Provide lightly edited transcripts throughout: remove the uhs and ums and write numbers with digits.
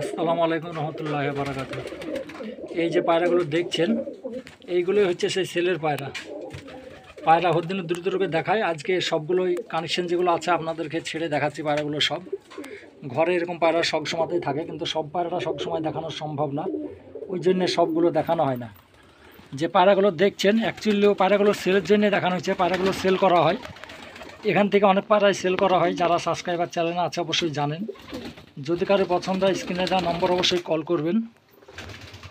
আসসালামু আলাইকুম রহমতুল্লাহি ওয়া বারাকাতুহু। এই যে পায়রাগুলো দেখছেন, এইগুলোই হচ্ছে সেই সেলের পায়রা। পায়রা হদ্দিন দ্রুত রূপে দেখায়। আজকে সবগুলোই কানেকশন যেগুলো আছে আপনাদেরকে ছেড়ে দেখাচ্ছি। পায়রাগুলো সব ঘরে এরকম পায়রা সব সময়তেই থাকে, কিন্তু সব পায়রাটা সব সময় দেখানো সম্ভব না, ওই জন্যে সবগুলো দেখানো হয় না। যে পায়রাগুলো দেখছেন অ্যাকচুয়ালি পায়রাগুলো সেলের জন্য দেখানো হচ্ছে। পায়রাগুলো সেল করা হয়, এখান থেকে অনেক পায়রাই সেল করা হয়। যারা সাবস্ক্রাইবার চ্যানেলে আছে অবশ্যই জানেন। যদি কারো পছন্দ হয় স্ক্রিনে দেওয়া নম্বর অবশ্যই কল করবেন।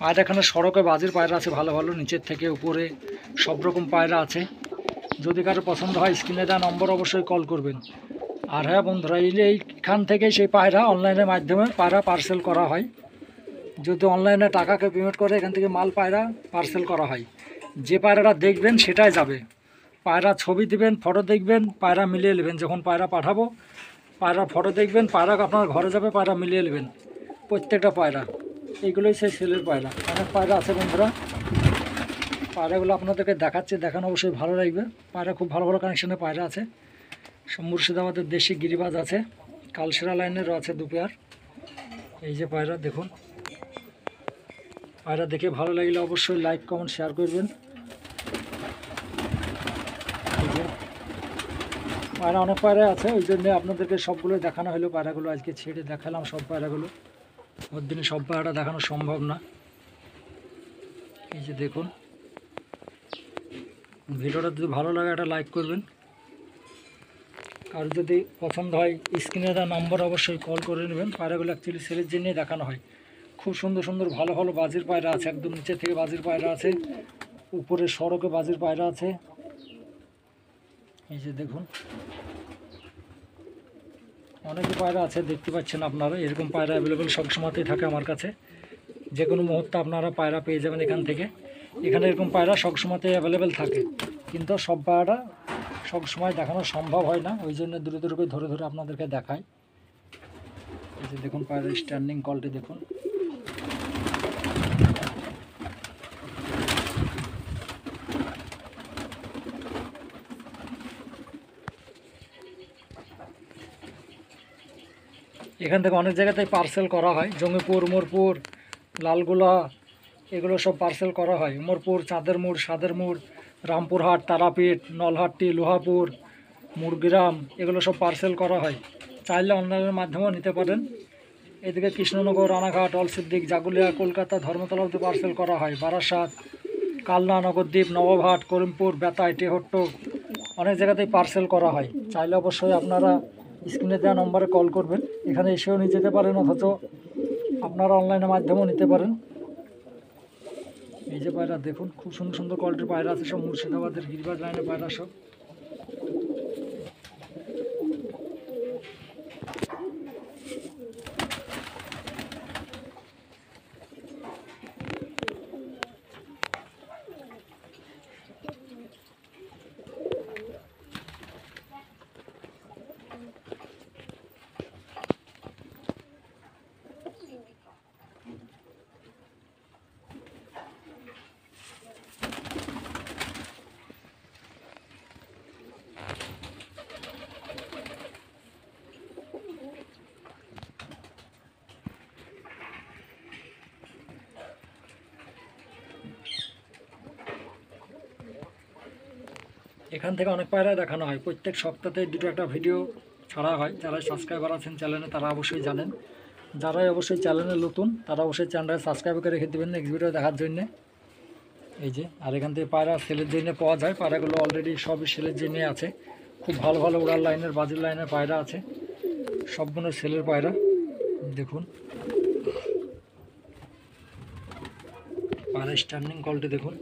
আর এখানে সড়কে বাজির পায়রা আছে ভালো ভালো, নিচের থেকে উপরে সব রকম পায়রা আছে। যদি কারো পছন্দ হয় স্ক্রিনে দেওয়া নম্বর অবশ্যই কল করবেন। আর হ্যাঁ বন্ধুরা, এইখান থেকেই সেই পায়রা অনলাইনের মাধ্যমে পায়রা পার্সেল করা হয়। যদি অনলাইনে টাকাকে পেমেন্ট করে এখান থেকে মাল পায়রা পার্সেল করা হয়। যে পায়রাটা দেখবেন সেটাই যাবে। পায়রা ছবি দিবেন, ফটো দেখবেন, পায়রা মিলিয়ে নেবেন। যখন পায়রা পাঠাবো পায়রা ফটো দেখবেন, পায়রা আপনার ঘরে যাবে, পায়রা মিলিয়ে নেবেন প্রত্যেকটা পায়রা। এইগুলোই সেই সেলের পায়রা। অনেক পায়রা আছে বন্ধুরা, পায়রাগুলো আপনাদেরকে দেখাচ্ছে, দেখানো অবশ্যই ভালো লাগবে। পায়রা খুব ভালো ভালো কানেকশানের পায়রা আছে। মুর্শিদাবাদের দেশি গিরিবাজ আছে, কালসেরা লাইনেরও আছে দু পেয়ার। এই যে পায়রা দেখুন, পায়রা দেখে ভালো লাগলে অবশ্যই লাইক কমেন্ট শেয়ার করবেন। পায়রা অনেক পায়রা আছে, ওই জন্য আপনাদেরকে সবগুলো দেখানো হলো। পায়রাগুলো আজকে ছেড়ে দেখালাম সব পায়রাগুলো, ওর দিনে সব পায়রাটা দেখানো সম্ভব না। এই যে দেখুন, ভিডিওটা যদি ভালো লাগে একটা লাইক করবেন। আর যদি পছন্দ হয় স্ক্রিনে দেওয়া নম্বর অবশ্যই কল করে নেবেন। পায়রাগুলো অ্যাকচুয়ালি সেলের জন্যই দেখানো হয়। খুব সুন্দর সুন্দর ভালো ভালো বাজির পায়রা আছে, একদম নিচে থেকে বাজির পায়রা আছে, উপরে সড়কে বাজির পায়রা আছে। এই যে দেখুন, অনেকে পায়রা আছে দেখতে পাচ্ছেন আপনারা। এরকম পায়রা অ্যাভেলেবেল সব সময়তেই থাকে আমার কাছে। যে কোনো মুহূর্তে আপনারা পায়রা পেয়ে যাবেন এখান থেকে। এখানে এরকম পায়রা সব সময়তেই অ্যাভেলেবেল থাকে, কিন্তু সব পায়রাটা সব সময় দেখানো সম্ভব হয় না, ওই জন্য দূরে দূরে করে ধরে ধরে আপনাদেরকে দেখাই। এই যে দেখুন পায়রার স্ট্যান্ডিং কলটি দেখুন। এখান থেকে অনেক জায়গাতেই পার্সেল করা হয়। জঙ্গিপুর, উমরপুর, লালগোলা, এগুলো সব পার্সেল করা হয়। উমরপুর, চাঁদের মোড়, সাদের মোড়, রামপুরহাট, তারাপীঠ, নলহাট্টি, লোহাপুর, মুরগিরাম, এগুলো সব পার্সেল করা হয়। চাইলে অনলাইনের মাধ্যমেও নিতে পারেন। এদিকে কৃষ্ণনগর, রানাঘাট, অলসিদ্দিক, জাগুলিয়া, কলকাতা, ধর্মতলাতে পার্সেল করা হয়। বারাসাত, কালনা, নগরদ্বীপ, নবঘাট, করিমপুর, বেতাই, টেহট্ট, অনেক জায়গাতেই পার্সেল করা হয়। চাইলে অবশ্যই আপনারা স্ক্রিনে দেওয়া নম্বরে কল করবেন। এখানে এসেও নিয়ে যেতে পারেন, অথচ আপনারা অনলাইনের মাধ্যমেও নিতে পারেন। এই যে পায়রা দেখুন, খুব সুন্দর সুন্দর কোয়ালিটির পায়রা আছে, সব মুর্শিদাবাদের গিরিবাজ লাইনের পায়রা সব। এখান থেকে অনেক পায়রা দেখানো হয়। প্রত্যেক সপ্তাহে দুটো একটা ভিডিও ছাড়া হয়। যারা সাবস্ক্রাইবার আছেন চ্যানেলে তারা অবশ্যই জানেন। যারাই অবশ্যই চ্যানেলে নতুন তারা অবশ্যই চ্যানেলটা সাবস্ক্রাইব করে রেখে দেবেন নেক্সট ভিডিও দেখার জন্যে। এই যে, আর এখান থেকে পায়রা সেলের জন্য পাওয়া যায়। পায়রাগুলো অলরেডি সবই সেলের জন্য আছে। খুব ভালো ভালো উড়ার লাইনের, বাজির লাইনের পায়রা আছে, সবগুলো সেলের পায়রা। দেখুন পায়রা স্ট্যান্ডিং কলটি দেখুন।